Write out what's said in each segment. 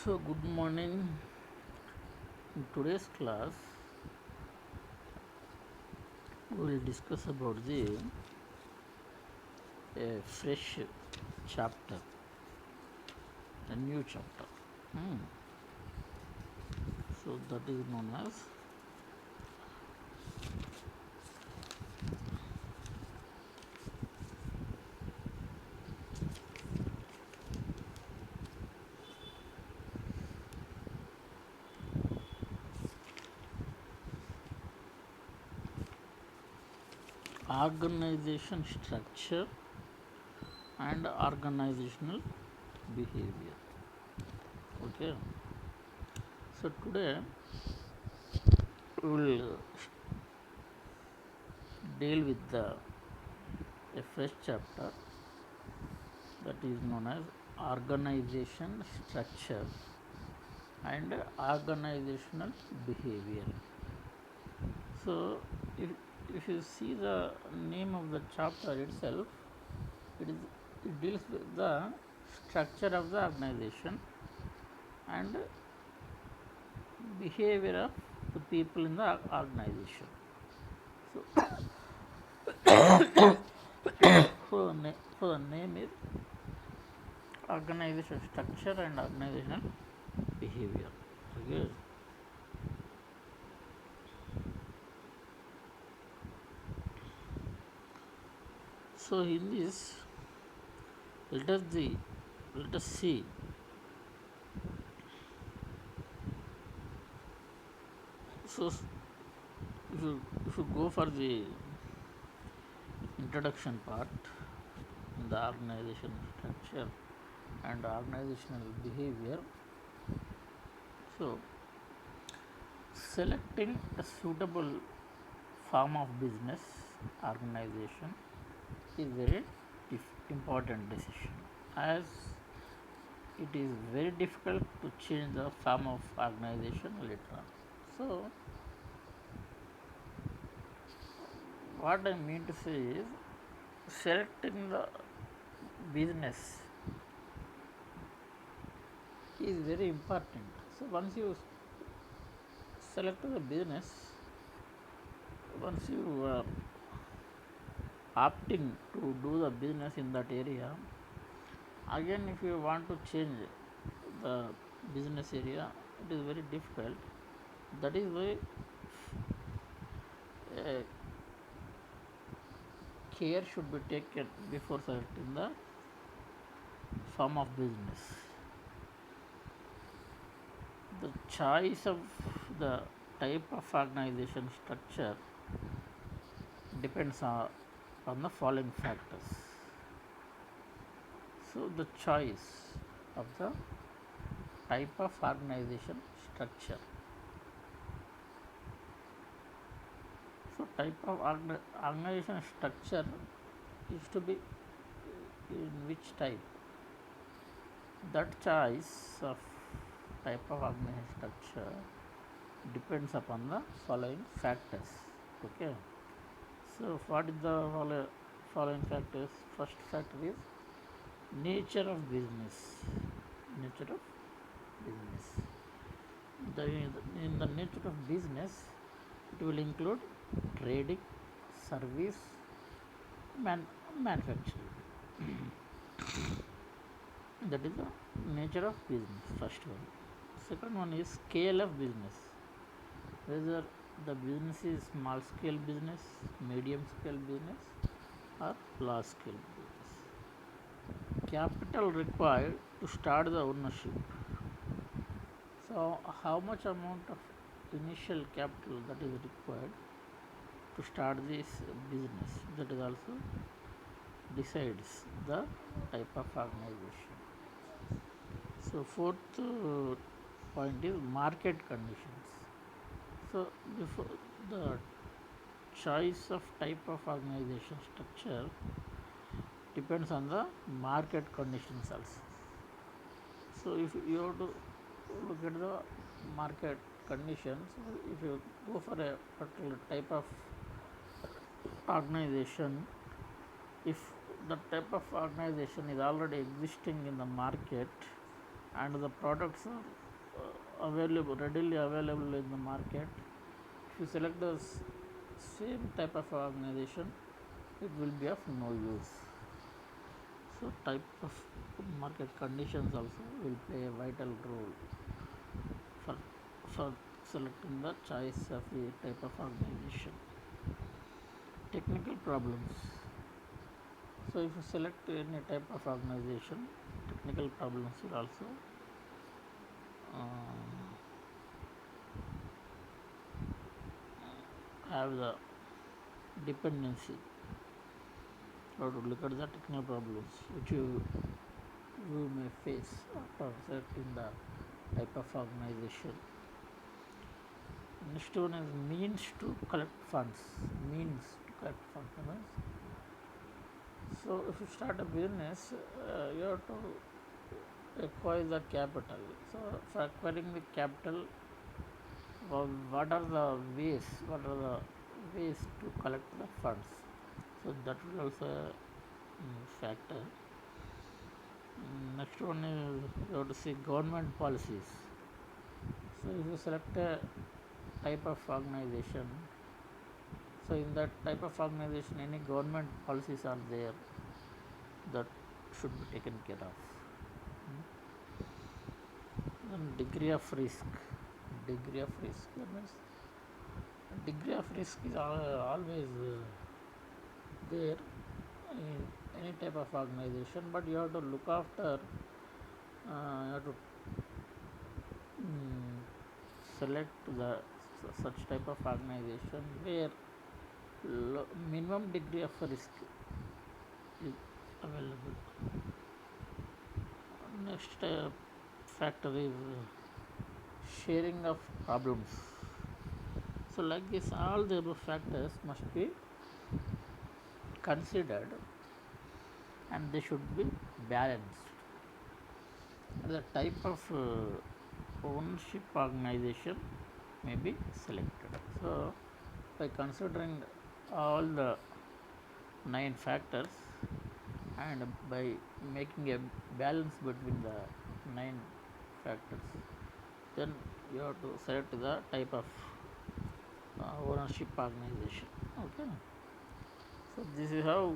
So, good morning. In today's class, we will discuss about the fresh chapter, a new chapter. So, that is known as organization structure and organizational behavior. Okay. So, today we will deal with a fresh chapter that is known as organization structure and organizational behavior. So, if you see the name of the chapter itself, it deals with the structure of the organization and behavior of the people in the organization. So the name is organization structure and organizational behavior. Okay. So in this, let us see so if you go for the introduction part, the organization structure and organizational behavior. So, selecting a suitable form of business organization is very important decision, as it is very difficult to change the form of organization later on. So, what I mean to say is selecting the business is very important. So, once you select the business, once you are opting to do the business in that area, again if you want to change the business area, it is very difficult. That is why care should be taken before selecting the form of business. The choice of the type of organization structure depends on the following factors. So, the choice of the type of organization structure. So, type of organization structure is to be in which type. That choice of type of organization structure depends upon the following factors. Okay. So, what is the following factors? First factor is nature of business. Nature of business. In the nature of business, it will include trading, service, manufacturing. That is the nature of business. First one. Second one is scale of business. Whether the business is small scale business, medium scale business, or large scale business. Capital required to start the ownership. So, how much amount of initial capital that is required to start this business, that is also decides the type of organization. So, fourth point is market conditions. So, before the choice of type of organization structure depends on the market conditions also. So, if you have to look at the market conditions, if you go for a particular type of organization, if the type of organization is already existing in the market and the products are available, readily available in the market. If you select the same type of organization, it will be of no use. So type of market conditions also will play a vital role for, for selecting the choice of the type of organization. Technical problems. So if you select any type of organization, technical problems will also have the dependency, or to look at the technical problems which you may face after selecting the type of organization. Next one is means to collect funds. Means to collect funds. So if you start a business, you have to acquire the capital. So for acquiring the capital, what are the ways? What are the ways to collect the funds? So that will also factor. Next one is you have to see government policies. So if you select a type of organization, so in that type of organization, any government policies are there that should be taken care of. Then degree of risk. Degree of risk. That means degree of risk is always there in any type of organization, but you have to look after, you have to select the such type of organization where minimum degree of risk is available. Next factor is sharing of problems. So like this, all the above factors must be considered and they should be balanced. The type of ownership organization may be selected. So by considering all the 9 factors and by making a balance between the 9 factors, then you have to select the type of ownership organization. Okay, so this is how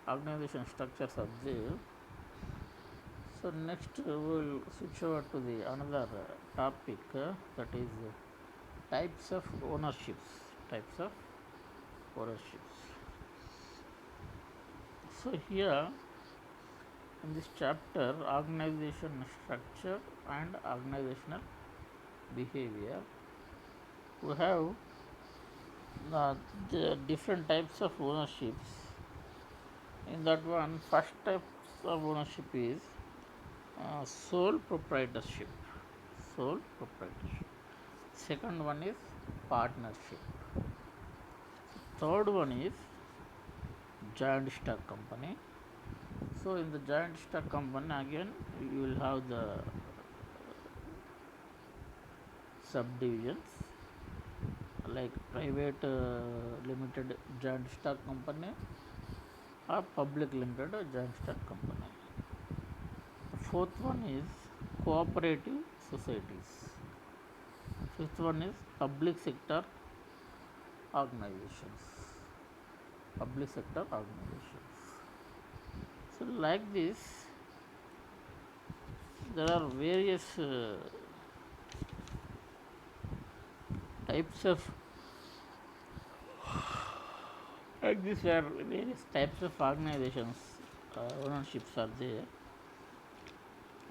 organization structures are there. So next we will switch over to the another topic, that is types of ownerships. Types of ownerships. So here in this chapter, organization structure and organizational behavior, we have the different types of ownerships. In that one, first type of ownership is sole proprietorship. Sole proprietorship. Second one is partnership. Third one is joint stock company. So in the joint stock company, again you will have the subdivisions like private limited joint stock company or public limited joint stock company. The fourth one is cooperative societies. Fifth one is public sector organizations. Public sector organizations. So like this, there are various types of like this, are various types of organizations, ownerships are there.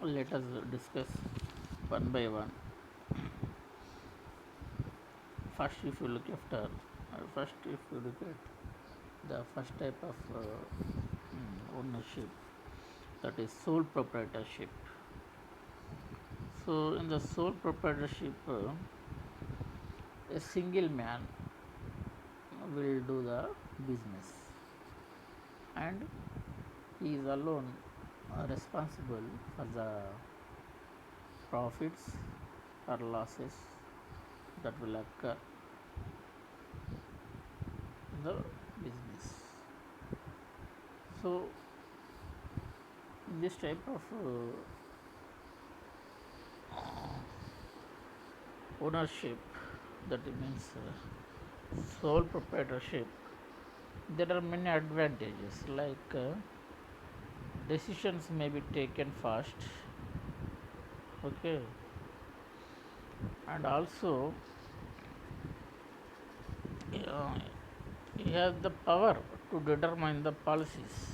Let us discuss one by one. First, if you look at the first type of ownership, that is sole proprietorship. So in the sole proprietorship, a single man will do the business and he is alone responsible for the profits or losses that will occur in the business. So in this type of ownership, that means sole proprietorship, there are many advantages like decisions may be taken fast, okay, and also uh, you have the power to determine the policies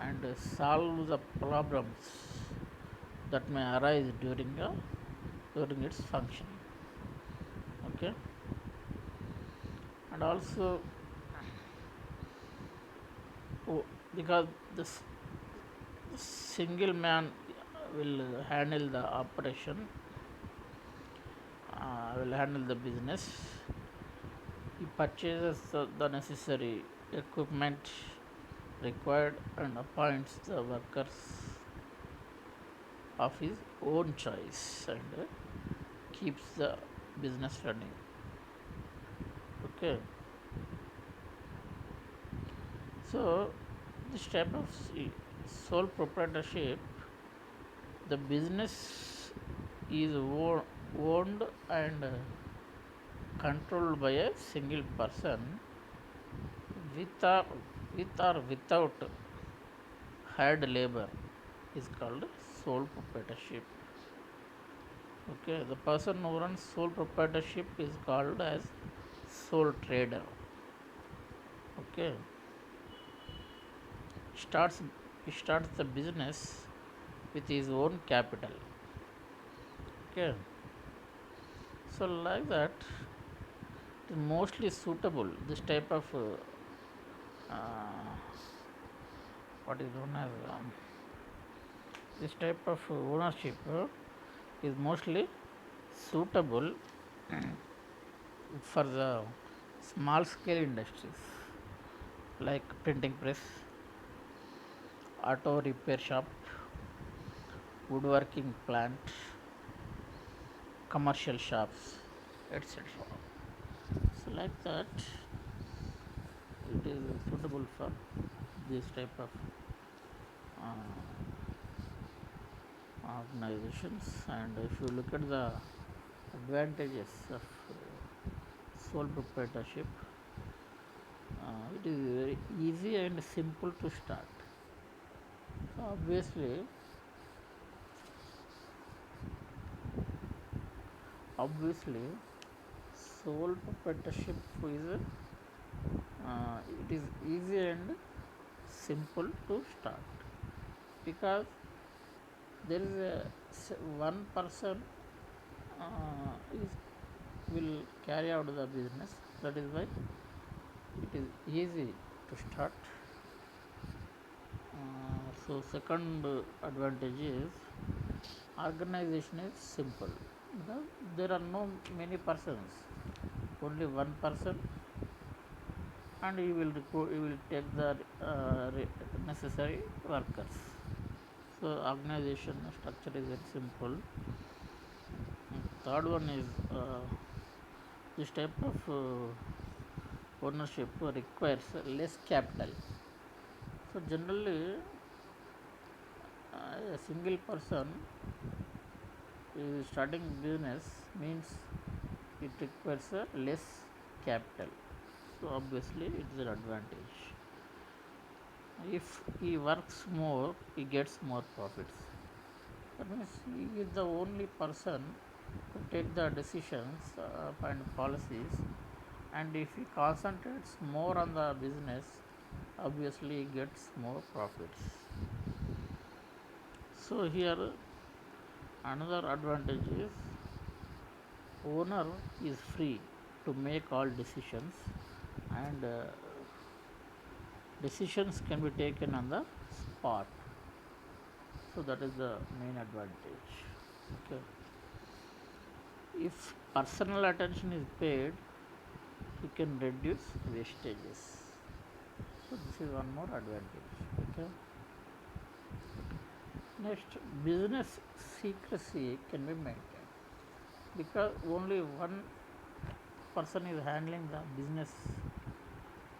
and solve the problems that may arise during its function, okay, and also oh, because this single man will handle the operation, will handle the business. He purchases the necessary equipment required and appoints the workers of his own choice and keeps the business running. Okay, so this type of sole proprietorship, the business is owned and controlled by a single person with or, without hired labor is called sole proprietorship. Okay, the person who runs sole proprietorship is called as sole trader. Okay, starts he starts the business with his own capital. Okay, so like that, it is mostly suitable. This type of uh, what is known as this type of ownership is mostly suitable for the small scale industries like printing press, auto repair shop, woodworking plant, commercial shops, etc. So like that, it is suitable for this type of uh, organizations. And if you look at the advantages of sole proprietorship, it is very easy and simple to start. So obviously, sole proprietorship is it is easy and simple to start because there is one person is will carry out the business. That is why it is easy to start. So second advantage is organization is simple because there are no many persons, only one person, and he will take the necessary workers. So organization structure is very simple. Third one is this type of ownership requires less capital. So generally, a single person is starting business means it requires less capital. So obviously, it is an advantage. If he works more, he gets more profits. That means he is the only person to take the decisions and policies, and if he concentrates more on the business, obviously he gets more profits. So here another advantage is owner is free to make all decisions, and decisions can be taken on the spot. So that is the main advantage. Okay. If personal attention is paid, you can reduce wastages. So this is one more advantage. Okay. Next, business secrecy can be maintained because only one person is handling the business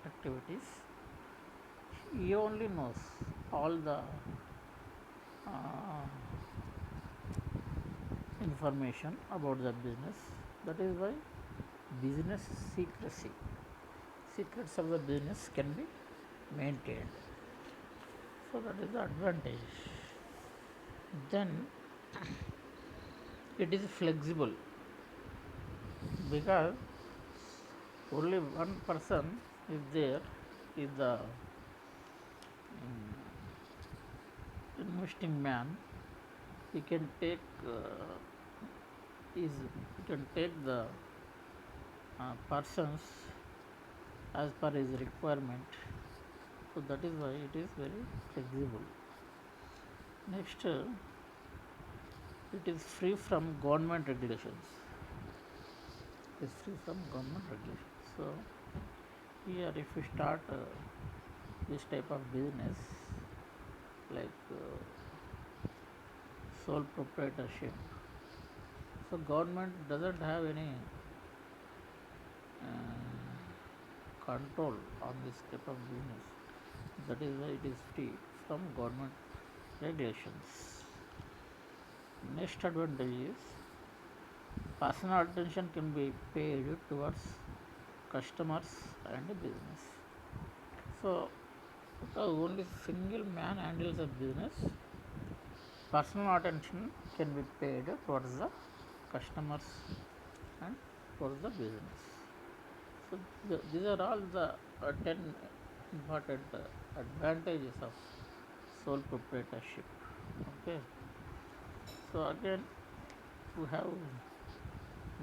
activities. He only knows all the uh, information about the business. That is why business secrecy, secrets of the business can be maintained. So that is the advantage. Then it is flexible because only one person is there, is the investing man. He can take he can take the persons as per his requirement. So that is why it is very flexible. Next, it is free from government regulations. It is free from government regulations. So here, if you start this type of business like sole proprietorship, so government doesn't have any control on this type of business. That is why it is free from government regulations. Next advantage is personal attention can be paid towards customers and business. So, because only single man handles the business, personal attention can be paid towards the customers and towards the business. So, these are all the 10 important advantages of sole proprietorship. Okay. So again, we have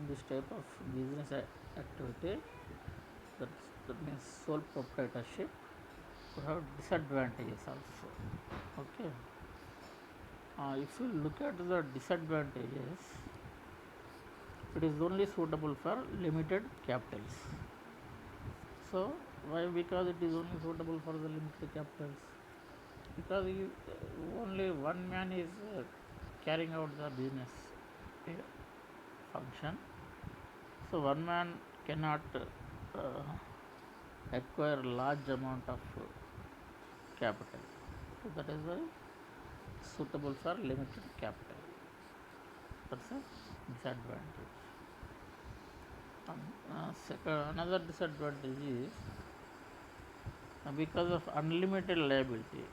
this type of business activity, that means sole proprietorship. We have disadvantages also. Okay. If you look at the disadvantages, it is only suitable for limited capitals. So why? Because it is only suitable for the limited capitals. Because only one man is carrying out the business function. So one man cannot acquire large amount of capital. So that is why suitable for limited capital. That's a disadvantage. Another disadvantage is because of unlimited liability.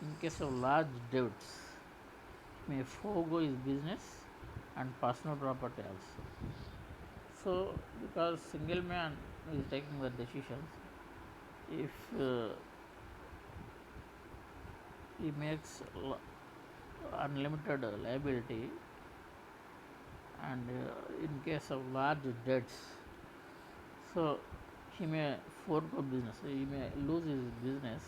In case of large debts, may forego his business and personal property also. So, because single man is taking the decisions, if he makes unlimited liability, and in case of large debts, so he may forego business, he may lose his business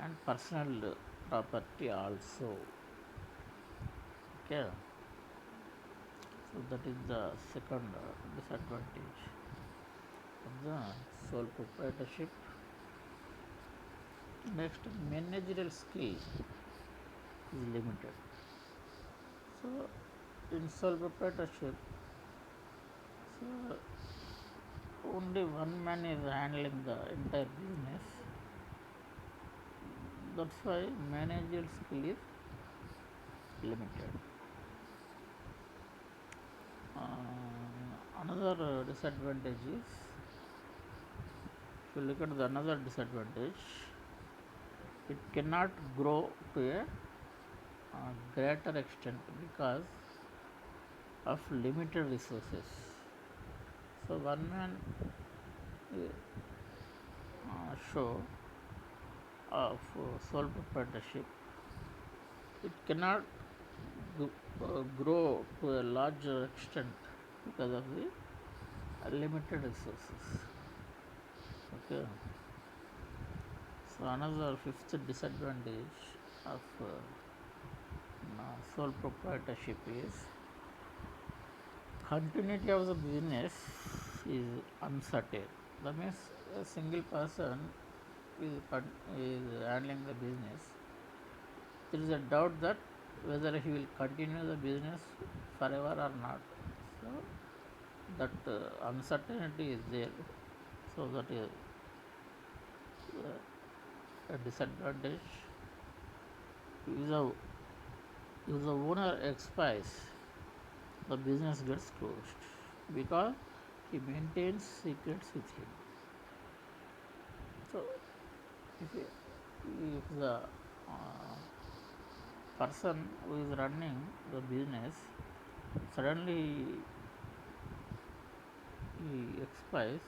and personal property also. Okay. So that is the second disadvantage of the sole proprietorship. Next, managerial skill is limited. So in sole proprietorship, so only one man is handling the entire business. That's why managerial skill is limited. Another disadvantage is, if you look at the another disadvantage, it cannot grow to a greater extent because of limited resources. So one man show of sole proprietorship, it cannot grow to a larger extent because of the limited resources. Okay. So another fifth disadvantage of sole proprietorship is continuity of the business is uncertain. That means a single person is handling the business. There is a doubt that whether he will continue the business forever or not. So that uncertainty is there. So that is a disadvantage. If the owner expires, the business gets closed because he maintains secrets with him. So, if the person who is running the business suddenly he expires,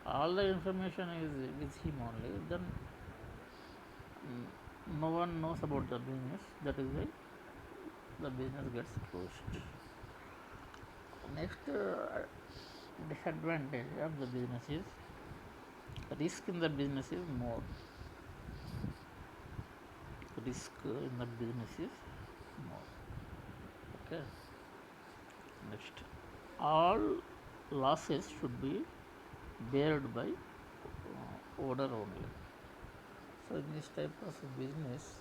all the information is with him only, then no one knows about the business. That is why the business gets closed. Next disadvantage of the business is risk in the business is more. Risk in the business is more. Okay. Next, all losses should be bared by owner only. So in this type of business,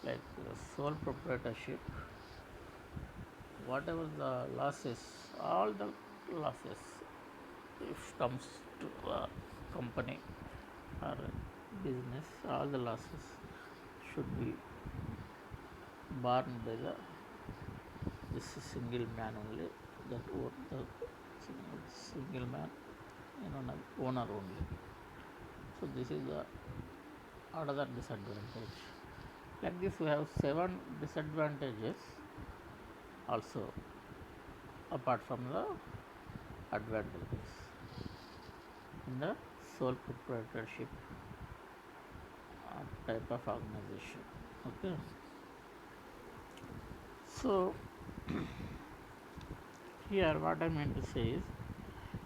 like sole proprietorship, whatever the losses, all the losses, if comes to a company or a business, all the losses should be borne by the this single man only, that the single man, owner only. So this is the another disadvantage. Like this, we have 7 disadvantages also apart from the advantages in the sole proprietorship type of organization. Okay. So here what I meant to say is,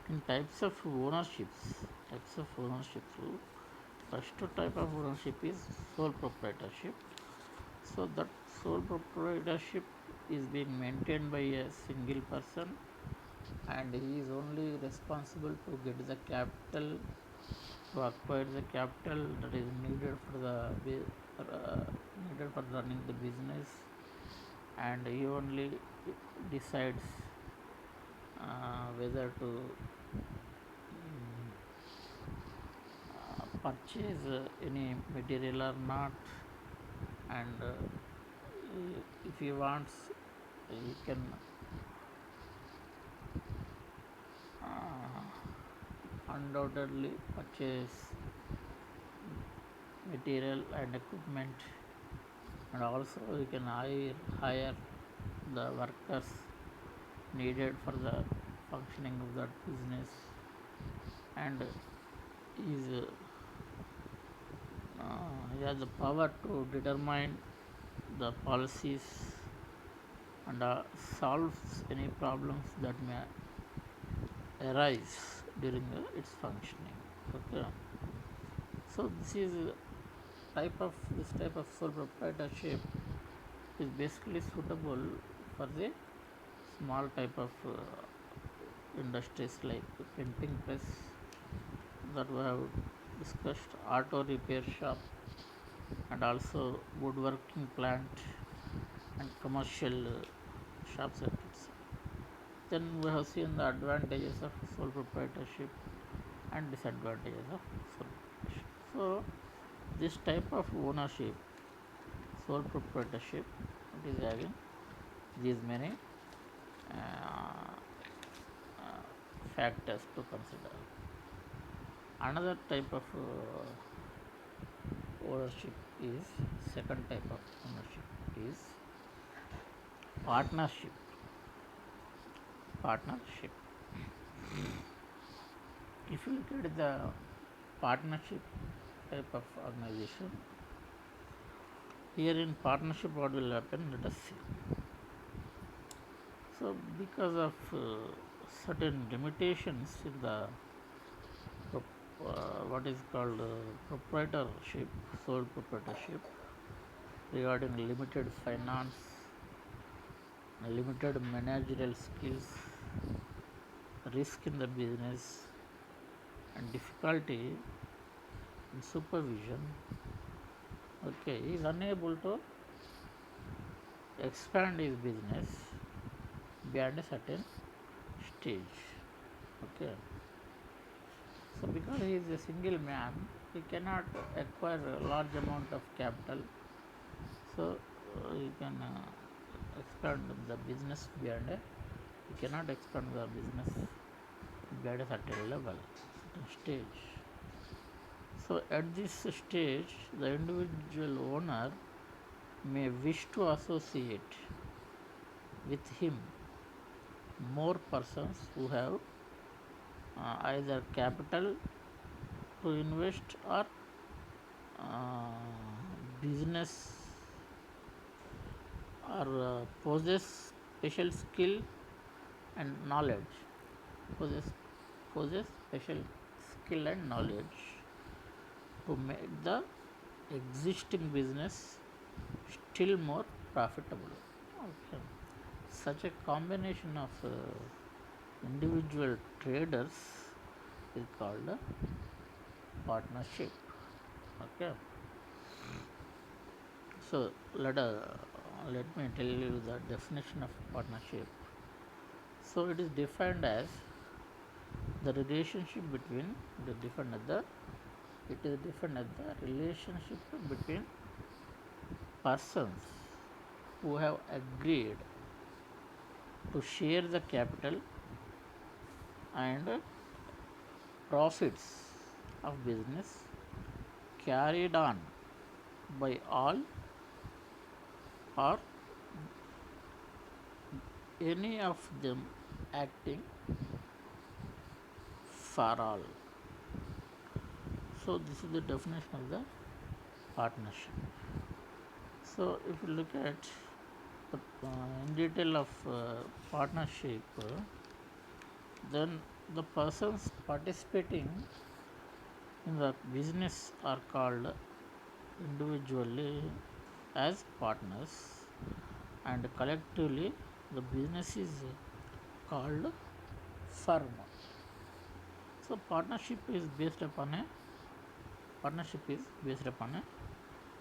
in types of ownership, first type of ownership is sole proprietorship. So that sole proprietorship is being maintained by a single person, and he is only responsible to get the capital, to acquire the capital that is needed for needed for running the business, and he only decides whether to purchase any material or not, and if he wants, he can undoubtedly purchase material and equipment, and also you can hire the workers needed for the functioning of that business, and is he has the power to determine the policies and solves any problems that may arise during its functioning. Okay. So this type of sole proprietorship is basically suitable for the small type of industries like printing press that we have discussed, auto repair shop, and also woodworking plant and commercial shop circuits. Then we have seen the advantages of sole proprietorship and disadvantages of sole proprietorship. So this type of ownership, sole proprietorship, it is having these many factors to consider. Another type of ownership is, second type of ownership is partnership. If you look at the partnership type of organization, here in partnership what will happen, let us see. So because of certain limitations in the what is called proprietorship, sole proprietorship, regarding limited finance, limited managerial skills, risk in the business, and difficulty in supervision, okay, he is unable to expand his business beyond a certain stage. Okay. So because he is a single man, he cannot acquire a large amount of capital. So you can expand the business beyond a, you cannot expand the business beyond a certain level, certain stage. So at this stage, the individual owner may wish to associate with him more persons who have either capital to invest or business or possess special skill and knowledge, possess special skill and knowledge to make the existing business still more profitable. Okay. Such a combination of individual traders is called a partnership. Okay. So let me tell you the definition of partnership. So it is defined as the relationship between it is defined as the relationship between persons who have agreed to share the capital and profits of business carried on by all or any of them acting for all. So this is the definition of the partnership. So if you look at the in detail of partnership, then the persons participating in the business are called individually as partners, and collectively the business is called firm. So partnership is based upon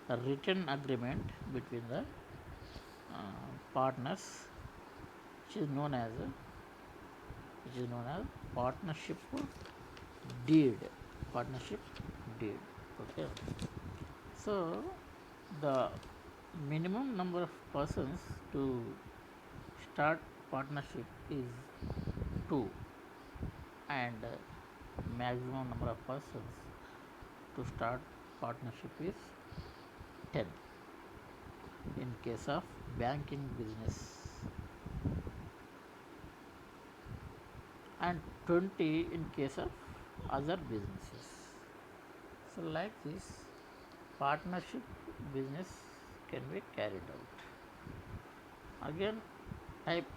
a written agreement between the partners, which is known as partnership deed. Okay. So the minimum number of persons to start partnership is 2, and maximum number of persons to start partnership is 10 in case of banking business, and 20 in case of other businesses. So like this, partnership business can be carried out. Again, type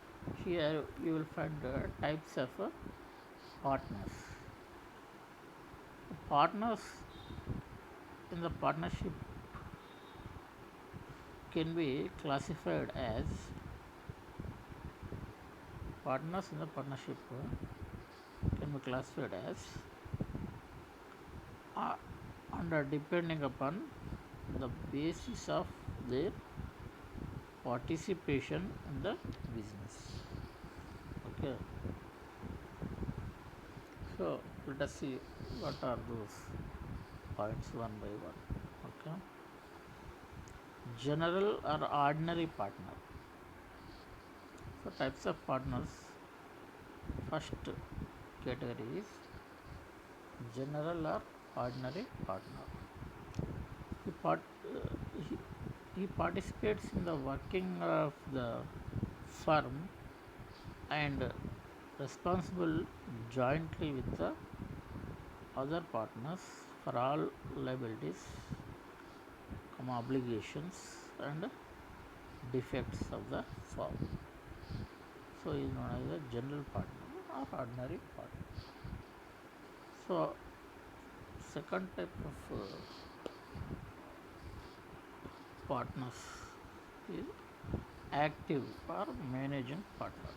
here you will find types of partners. Partners in the partnership can be classified as under depending upon the basis of their participation in the business. Okay. So let us see what are those points one by one. Okay. General or ordinary partner. So types of partners. First category is general or ordinary partner. He participates in the working of the firm and responsible jointly with the other partners for all liabilities, obligations and defects of the firm. So he is known as a general partner or ordinary partner. So second type of partners is active or managing partner.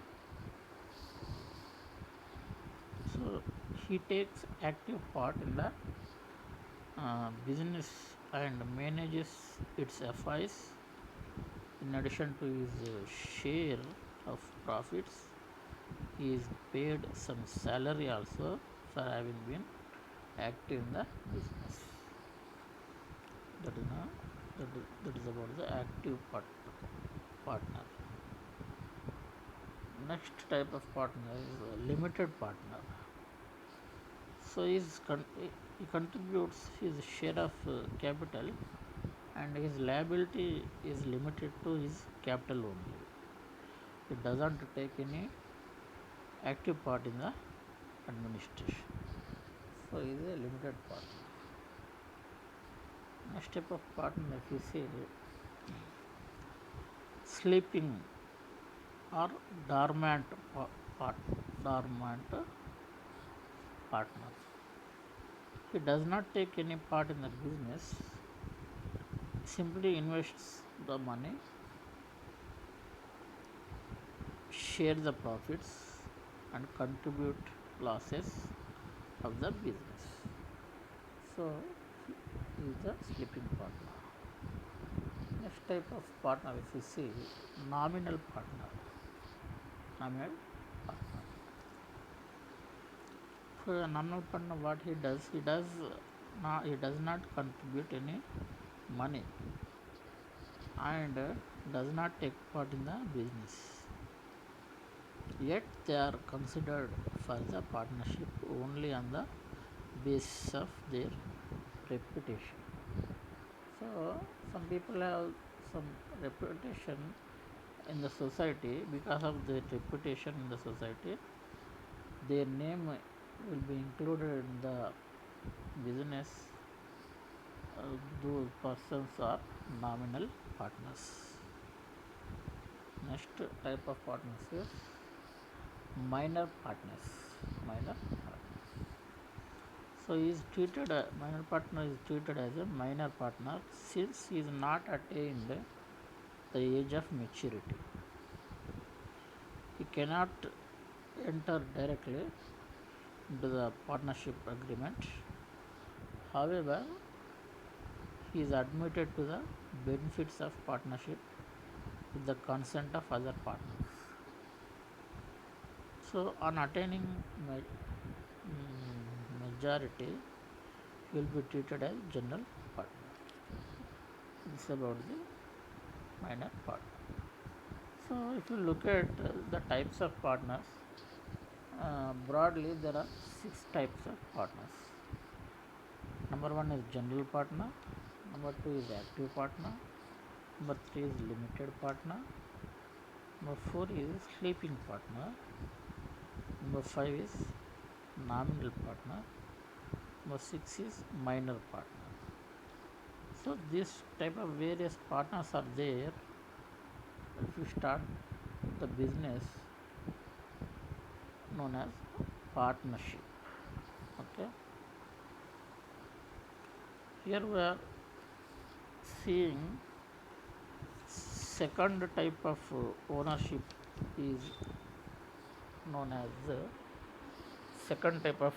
So he takes active part in the business and manages its affairs. In addition to his share of profits, he is paid some salary also for having been active in the business. That is about the active partner. Next type of partner is a limited partner. So he contributes his share of capital, and his liability is limited to his capital only. He doesn't take any active part in the administration. So he is a limited partner. Next type of partner, if you say sleeping or dormant dormant partner. He does not take any part in the business, simply invests the money, share the profits, and contribute losses of the business. So he is the sleeping partner. Next type of partner, if you see nominal partner. Nominal partner. For a nominal partner, what he does not contribute any money and does not take part in the business. Yet they are considered for the partnership only on the basis of their reputation. So some people have some reputation in the society. Because of their reputation in the society, their name will be included in the business. Those persons are nominal partners. Next type of partners is minor partners. Minor partners. So minor partner is treated as a minor partner since he is not attained the age of maturity. He cannot enter directly into the partnership agreement. However, he is admitted to the benefits of partnership with the consent of other partners. So, on attaining majority, he will be treated as general partner. This is about the minor partner. So, if you look at the types of partners, broadly there are 6 types of partners. Number 1 is general partner, number 2 is active partner, number 3 is limited partner, number 4 is sleeping partner, number 5 is nominal partner, number 6 is minor partner. So this type of various partners are there. If you start the business known as partnership. Okay. Here we are seeing second type of ownership is known as the second type of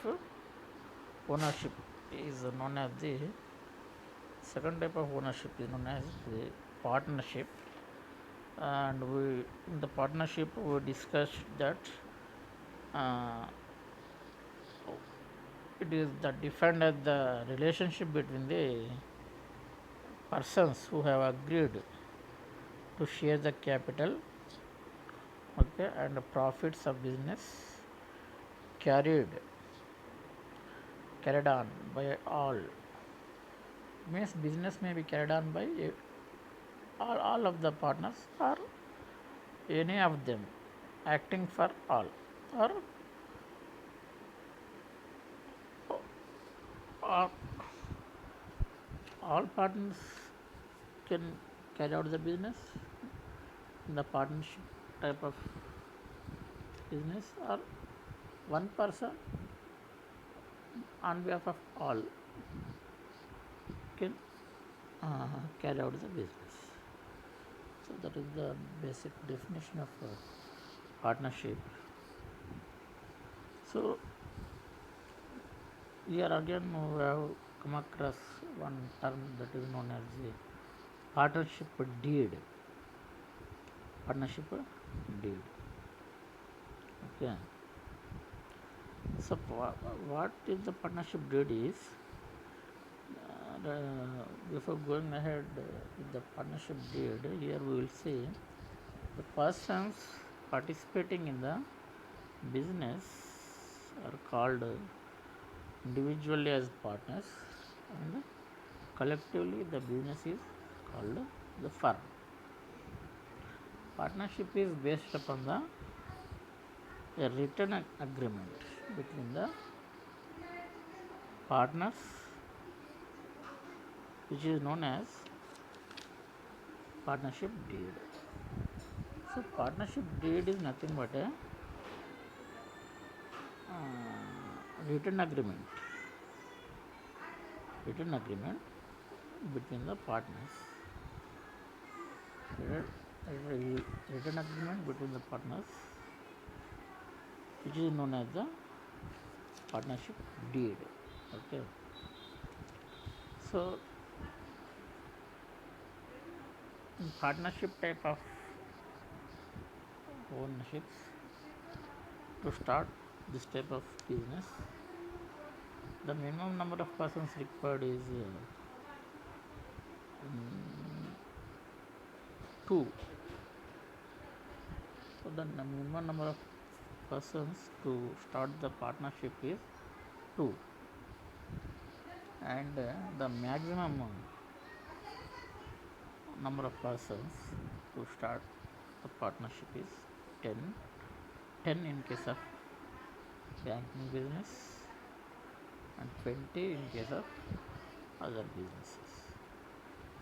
ownership is known as the second type of ownership is known as the partnership. And in the partnership we discussed that it is defined as the relationship between the persons who have agreed to share the capital, okay, and the profits of business carried on by all. Means business may be carried on by all of the partners or any of them acting for all, or all partners can carry out the business in the partnership type of business, or one person on behalf of all can carry out the business. So that is the basic definition of partnership. So here again we have come across one term that is known as the partnership deed. Partnership deed. Okay. So what is the partnership deed is Before going ahead with the partnership deed, here we will see the persons participating in the business are called individually as partners, and collectively the business is called the firm. Partnership is based upon a written agreement between the partners, which is known as partnership deed. So partnership deed is nothing but a written agreement between the partners. Written agreement between the partners, which is known as the partnership deed. Okay. So in partnership type of ownerships, to start this type of business, the minimum number of persons required is 2. So the minimum number of persons to start the partnership is 2, and the maximum number of persons to start the partnership is 10. 10 in case of banking business and 20 in case of other businesses.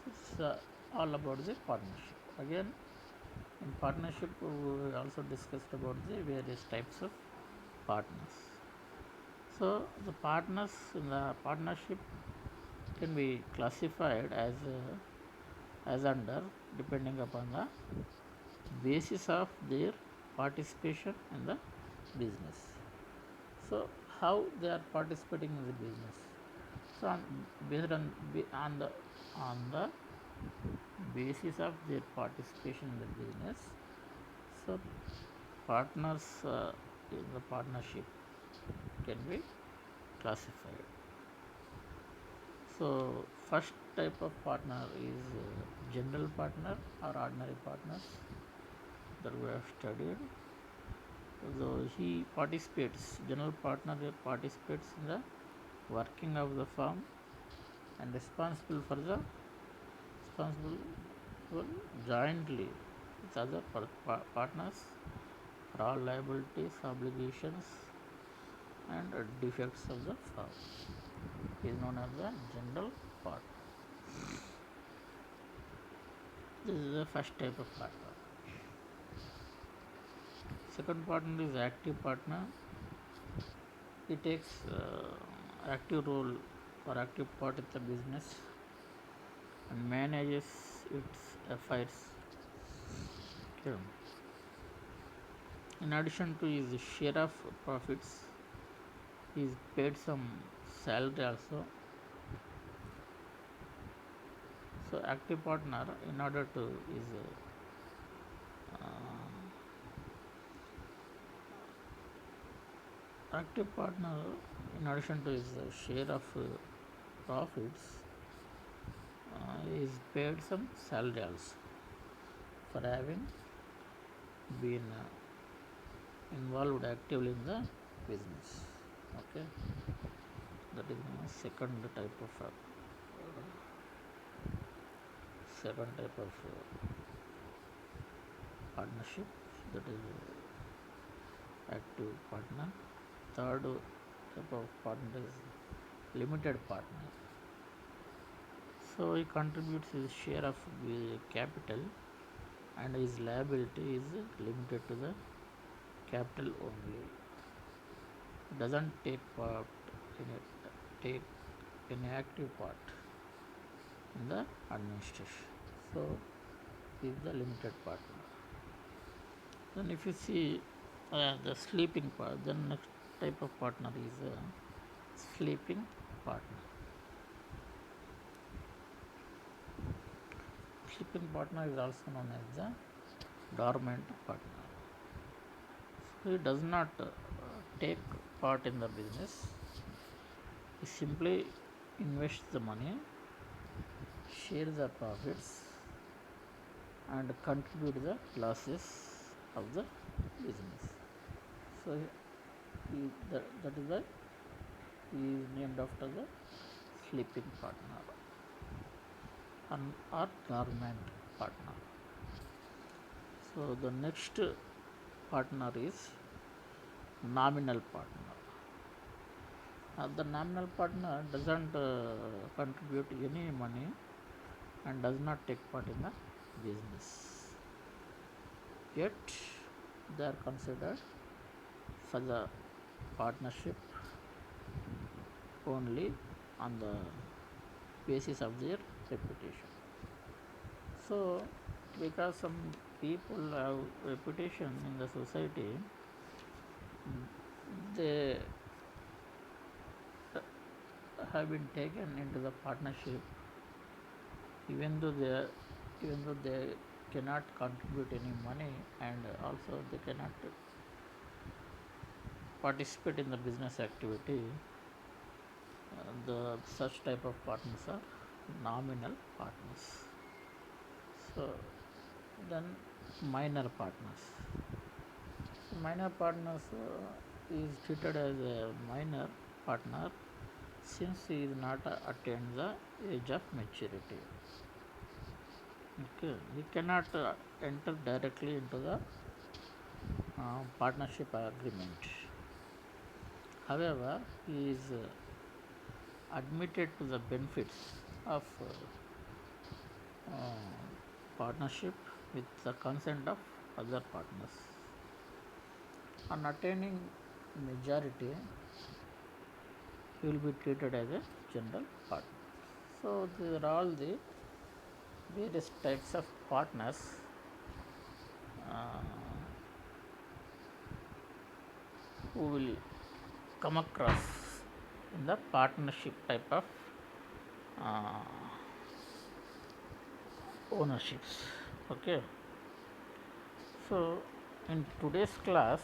It's all about the partnership. Again, in partnership we also discussed about the various types of partners. So the partners in the partnership can be classified as under, depending upon the basis of their participation in the business. So how they are participating in the business? So based on the basis of their participation in the business, so partners in the partnership can be classified. So first type of partner is general partner or ordinary partners that we have studied. So he participates, general partner participates in the working of the firm and responsible jointly with other partners for all liabilities, obligations and defects of the firm. He is known as the general partner. This is the first type of partner. Second partner is active partner. He takes active role or active part in the business and manages its affairs. Okay. In addition to his share of profits, he is paid some salary also. So active partner, in order to is active partner, in addition to his share of profits, is paid some salary also for having been involved actively in the business. Okay, that is the second type of partnership, that is active partner. Third type of partner is limited partner. So he contributes his share of capital and his liability is limited to the capital only. Doesn't take any active part in the administration. So he is the limited partner. Then if you see the sleeping part, then next type of partner is sleeping partner. Sleeping partner is also known as the dormant partner. So he does not take part in the business. He simply invests the money share the profits and contribute the losses of the business. So that is why he is named after the sleeping partner or dormant partner. So the next partner is nominal partner. The nominal partner doesn't contribute any money and does not take part in the business. Yet they are considered for the partnership only on the basis of their reputation. So, because some people have reputation in the society, they have been taken into the partnership even though they cannot contribute any money and also they cannot participate in the business activity. The such type of partners are nominal partners. So then minor partners. Minor partners is treated as a minor partner since he is not attained the age of maturity. Okay, he cannot enter directly into the partnership agreement. However, he is admitted to the benefits of partnership with the consent of other partners. On attaining majority, he will be treated as a general partner. So these are all the various types of partners who will come across in the partnership type of ownerships. Okay, so in today's class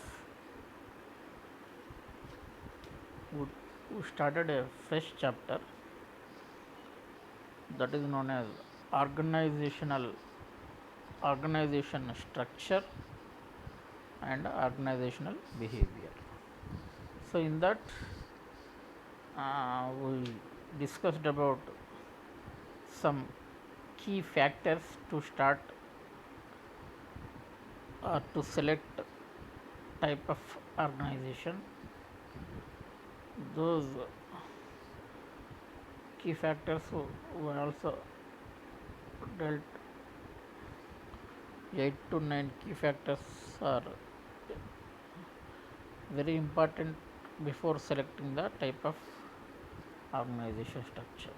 we started a fresh chapter that is known as organization structure and organizational behavior. So in that we discussed about some key factors to start or to select type of organization. Those key factors were also dealt. 8 to 9 key factors are very important before selecting the type of organization structure.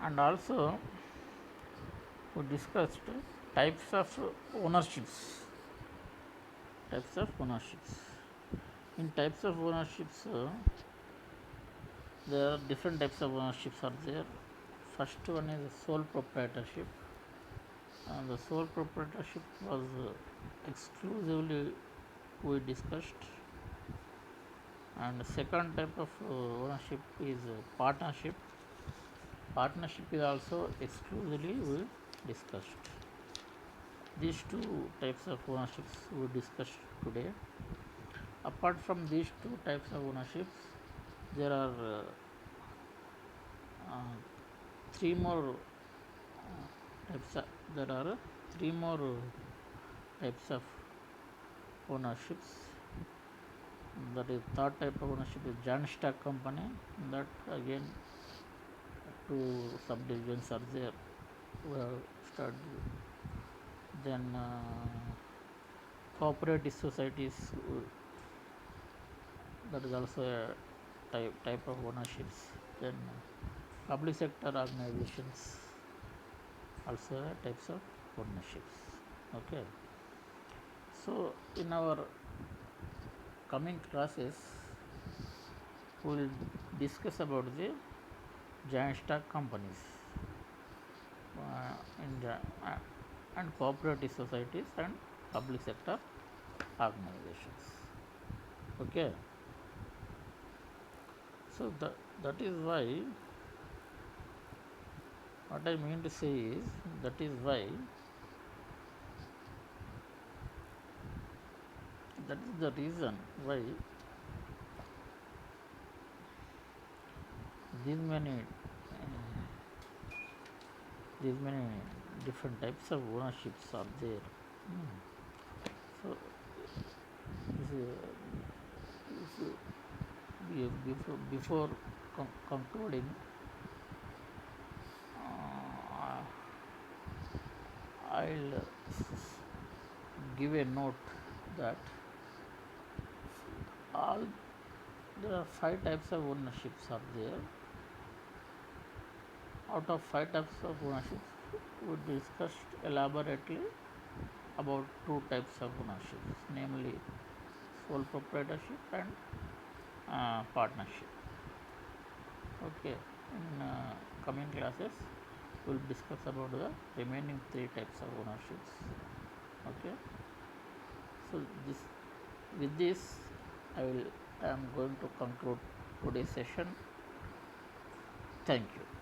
And also we discussed types of ownerships. In types of ownerships, there are different types of ownerships are there. First one is sole proprietorship, and the sole proprietorship was exclusively we discussed. And the second type of ownership is partnership. Partnership is also exclusively we discussed. These two types of ownerships we discussed today. Apart from these two types of ownerships, there are three more types of ownerships. That is third type of ownership is joint stock company. That again two subdivisions are there. We have studied. Then cooperative societies, that is also a type of ownerships. Then public sector organizations, also types of ownerships. Okay, so in our coming classes we will discuss about the joint stock companies and cooperative societies and public sector organizations. Okay, so that is why What I mean to say is that is why that is the reason why these many these many different types of ownerships are there. So before concluding, uh, I'll give a note that all there are five types of ownerships are there. Out of five types of ownerships, we discussed elaborately about two types of ownerships, namely sole proprietorship and partnership. Okay, in coming classes, we will discuss about the remaining three types of ownerships. Okay, so with this, I am going to conclude today's session. Thank you.